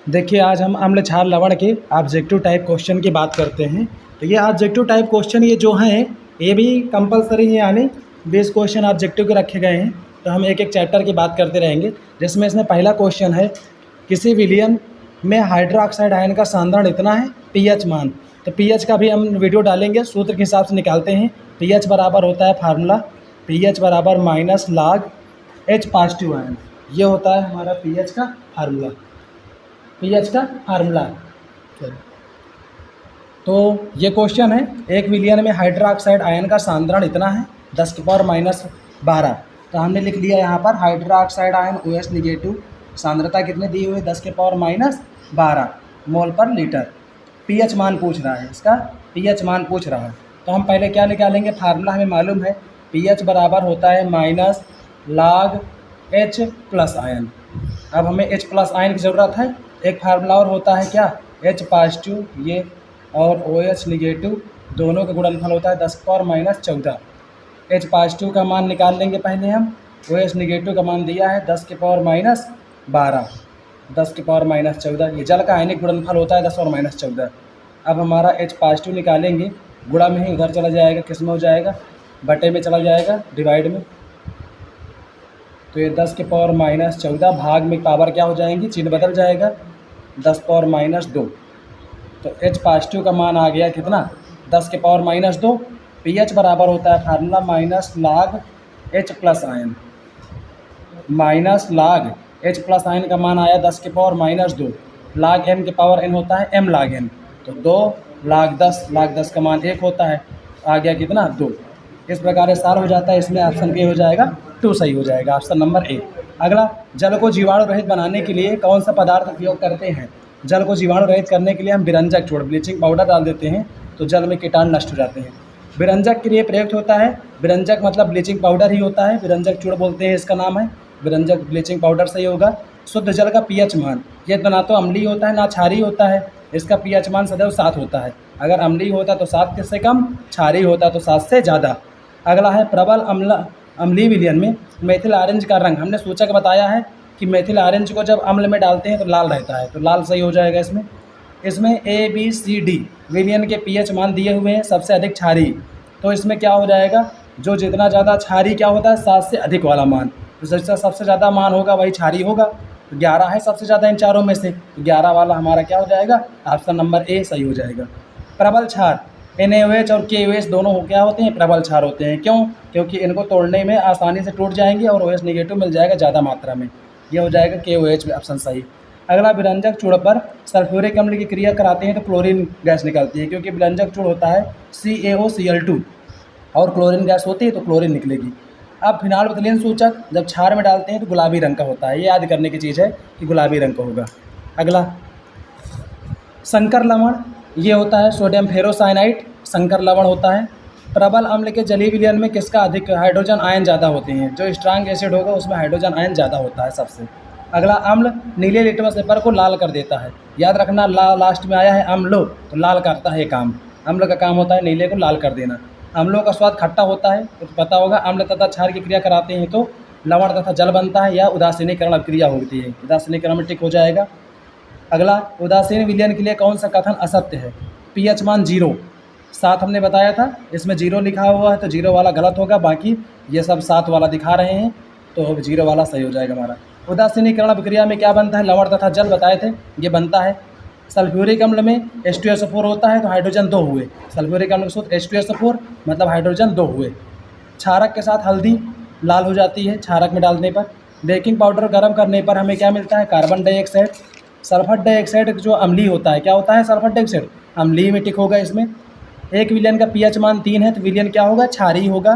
देखिए, आज हम अम्ल क्षार लवण के ऑब्जेक्टिव टाइप क्वेश्चन की बात करते हैं। तो ये ऑब्जेक्टिव टाइप क्वेश्चन ये जो हैं ये भी कंपलसरी है, यानी 20 क्वेश्चन ऑब्जेक्टिव के रखे गए हैं। तो हम एक एक चैप्टर की बात करते रहेंगे, जिसमें इसमें पहला क्वेश्चन है, किसी विलयन में हाइड्रोक्साइड आयन का सांद्रण इतना है, पीएच मान। तो पीएच का भी हम वीडियो डालेंगे, सूत्र के हिसाब से निकालते हैं। पीएच बराबर होता है फार्मूला पीएच बराबर minus log H positive ion. ये होता है हमारा पीएच का फार्मूला। तो ये क्वेश्चन है, एक विलयन में हाइड्रोक्साइड आयन का सांद्रण इतना है 10 की पावर -12। तो हमने लिख लिया यहाँ पर हाइड्रोक्साइड आयन OH निगेटिव, सांद्रता कितने दी हुई है 10 के पावर -12 मोल पर लीटर। पीएच मान पूछ रहा है, इसका पीएच मान पूछ रहा है। तो हम पहले क्या निकालेंगे, फार्मूला हमें मालूम है, पीएच बराबर होता है minus log H plus ion. अब हमें H प्लस आयन की ज़रूरत है। एक फार्मूला और होता है क्या, H पॉजिटिव ये और OH निगेटिव दोनों का गुणनफल होता है 10 की पावर -14। H पॉजिटिव का मान निकाल लेंगे पहले हम, OH निगेटिव का मान दिया है 10 की पावर -12, 10 की पावर -14। ये जल का आयनिक गुणनफल होता है 10 और -14। अब हमारा H पॉजिटिव निकालेंगे, गुणा में ही उधर चला जाएगा, किस में हो जाएगा, बटे में चला जाएगा, डिवाइड में। तो ये 10 के पावर -14 भाग में पावर क्या हो जाएंगी, चिन्ह बदल जाएगा, 10 पावर -2। तो H पॉजिटिव का मान आ गया कितना, 10 के पावर -2। पीएच बराबर होता है formula minus log H plus ion, minus log H plus ion का मान आया 10 के पावर -2। log M के पावर n होता है m log n, तो 2 log 10 का मान 1 होता है, आ गया कितना 2। इस प्रकार ये सार हो जाता है। इसमें ऑप्शन के हो जाएगा 2 सही हो जाएगा, ऑप्शन नंबर ए। अगला, जल को जीवाणु रहित बनाने के लिए कौन सा पदार्थ उपयोग करते हैं। जल को जीवाणु रहित करने के लिए हम विरंजक चूर्ण ब्लीचिंग पाउडर डाल देते हैं, तो जल में कीटाणु नष्ट हो जाते हैं। विरंजक के लिए प्रयुक्त होता है, विरंजक मतलब ब्लीचिंग पाउडर ही होता है, विरंजक चूर्ण बोलते हैं, इसका नाम है विरंजक, ब्लीचिंग पाउडर सही होगा। शुद्ध जल का पीएच मान, ये ना तो अम्लीय होता है ना क्षारीय होता है, इसका पीएच मान सदैव 7 होता है। अगर अम्लीय होता तो 7 से कम, क्षारीय होता तो 7 से ज़्यादा। अगला है, प्रबल अम्लीय विलयन में मेथिल ऑरेंज का रंग, हमने सूचक बताया है कि मेथिल ऑरेंज को जब अम्ल में डालते हैं तो लाल रहता है, तो लाल सही हो जाएगा। इसमें ABCD विलयन के पीएच मान दिए हुए हैं, सबसे अधिक क्षारीय, तो इसमें क्या हो जाएगा, जो जितना ज़्यादा क्षारीय क्या होता है 7 से अधिक वाला मान, तो जिसका सबसे ज़्यादा मान होगा वही क्षारीय होगा। तो 11 है सबसे ज़्यादा इन चारों में से, तो 11 वाला हमारा क्या हो जाएगा, ऑप्शन नंबर ए सही हो जाएगा। प्रबल क्षार, NaOH और KOH दोनों क्या होते हैं, प्रबल क्षार होते हैं। क्यों, क्योंकि इनको तोड़ने में आसानी से टूट जाएंगे और OH निगेटिव मिल जाएगा ज़्यादा मात्रा में, ये हो जाएगा KOH ऑप्शन सही। अगला, विरंजक चूर्ण पर सल्फ्यूरिक अम्ल की क्रिया कराते हैं तो क्लोरीन गैस निकलती है, क्योंकि विरंजक चूर्ण होता है CaOCl2 और क्लोरीन गैस होती है तो क्लोरीन निकलेगी। अब फिनाल वितलीन सूचक जब क्षार में डालते हैं तो गुलाबी रंग का होता है, ये याद करने की चीज़ है कि गुलाबी रंग का होगा। अगला, संकर लवण, ये होता है सोडियम फेरोसाइनाइड, संकर लवण होता है। प्रबल अम्ल के जलीय विलयन में किसका अधिक हाइड्रोजन आयन ज़्यादा होते हैं, जो स्ट्रांग एसिड होगा उसमें हाइड्रोजन आयन ज़्यादा होता है सबसे। अगला, अम्ल नीले लिटमस पेपर को लाल कर देता है, याद रखना लास्ट में आया है अम्लो, तो लाल करता है काम, अम्ल का काम होता है नीले को लाल कर देना। अम्लों का स्वाद खट्टा होता है, तो पता होगा, अम्ल तथा क्षार की क्रिया कराते हैं तो लवण तथा जल बनता है, या उदासीनीकरण अभिक्रिया होती है, उदासीनीकरण में टिक हो जाएगा। अगला, उदासीन विलयन के लिए कौन सा कथन असत्य है, पीएच मान 0, 7 हमने बताया था, इसमें 0 लिखा हुआ है तो 0 वाला गलत होगा, बाकी ये सब 7 वाला दिखा रहे हैं, तो 0 वाला सही हो जाएगा हमारा। उदासीनीकरण अभिक्रिया में क्या बनता है, लवण तथा जल बताए थे, ये बनता है। सल्फ्यूरिक अम्ल में H2SO4 होता है तो हाइड्रोजन 2 हुए, सल्फ्यूरिक अम्ल के साथ H2SO4 मतलब हाइड्रोजन 2 हुए। क्षारक के साथ हल्दी लाल हो जाती है क्षारक में डालने पर। बेकिंग पाउडर गर्म करने पर हमें क्या मिलता है, कार्बन डाइऑक्साइड। सल्फर डाइऑक्साइड जो अम्लीय होता है, क्या होता है सल्फर डाइऑक्साइड, अम्लीय में टिक होगा इसमें। एक विलयन का पीएच मान 3 है तो विलयन क्या होगा, क्षारीय होगा।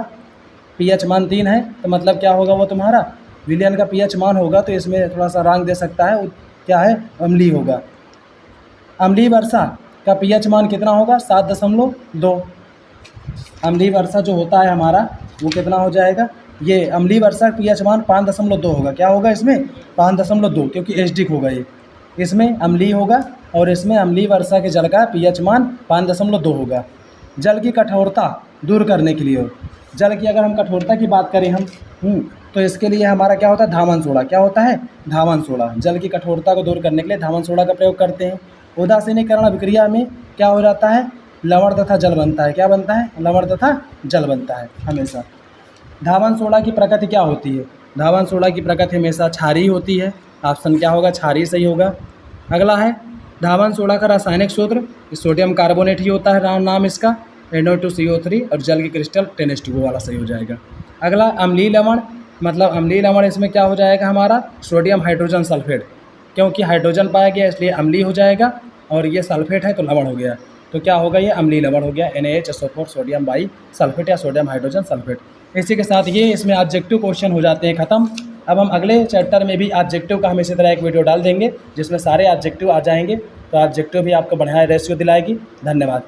पीएच मान 3 है तो मतलब क्या होगा, वो तुम्हारा विलयन का पीएच मान होगा, तो इसमें थोड़ा सा रंग दे सकता है, क्या है, अम्लीय होगा। अम्लीय वर्षा का पीएच मान कितना होगा, 7.2। अम्लीय वर्षा जो होता है हमारा वो कितना हो जाएगा, ये अम्लीय वर्षा का पीएच मान 5.2 होगा, क्या होगा इसमें 5.2, क्योंकि एसिडिक होगा ये, इसमें अम्लीय होगा और इसमें अम्लीय वर्षा के जल का पीएच मान 5.2 होगा। जल की कठोरता दूर करने के लिए, जल की अगर हम कठोरता की बात करें तो इसके लिए हमारा क्या होता है, धावन सोडा। क्या होता है, धावन सोडा। जल की कठोरता को दूर करने के लिए धावन सोडा का प्रयोग करते हैं। उदासीनीकरण अभिक्रिया में क्या हो जाता है, लवण तथा जल बनता है। क्या बनता है, लवण तथा जल बनता है हमेशा। धावन सोडा की प्रकृति क्या होती है, धावन सोडा की प्रकृति हमेशा क्षारीय होती है। ऑप्शन क्या होगा, क्षारीय सही होगा। अगला है धावन सोडा का रासायनिक सूत्र, सोडियम कार्बोनेट ही होता है नाम इसका, NO2CO3, और जल की क्रिस्टल 10H2O वाला सही हो जाएगा। अगला अम्लीय लवण, मतलब अम्लीय लवण इसमें क्या हो जाएगा हमारा, सोडियम हाइड्रोजन सल्फेट, क्योंकि हाइड्रोजन पाया गया इसलिए अम्लीय हो जाएगा, और ये सल्फेट है तो लवण हो गया, तो क्या होगा, ये अम्लीय लवण हो गया, NaHSO4 सोडियम बाई सल्फेट या सोडियम हाइड्रोजन सल्फेट। इसी के साथ ये इसमें ऑब्जेक्टिव क्वेश्चन हो जाते हैं ख़त्म। अब हम अगले चैप्टर में भी ऑब्जेक्टिव का हम इसी तरह एक वीडियो डाल देंगे जिसमें सारे ऑब्जेक्टिव आ जाएंगे, तो ऑब्जेक्टिव भी आपको बढ़िया रेशियो दिलाएगी। धन्यवाद।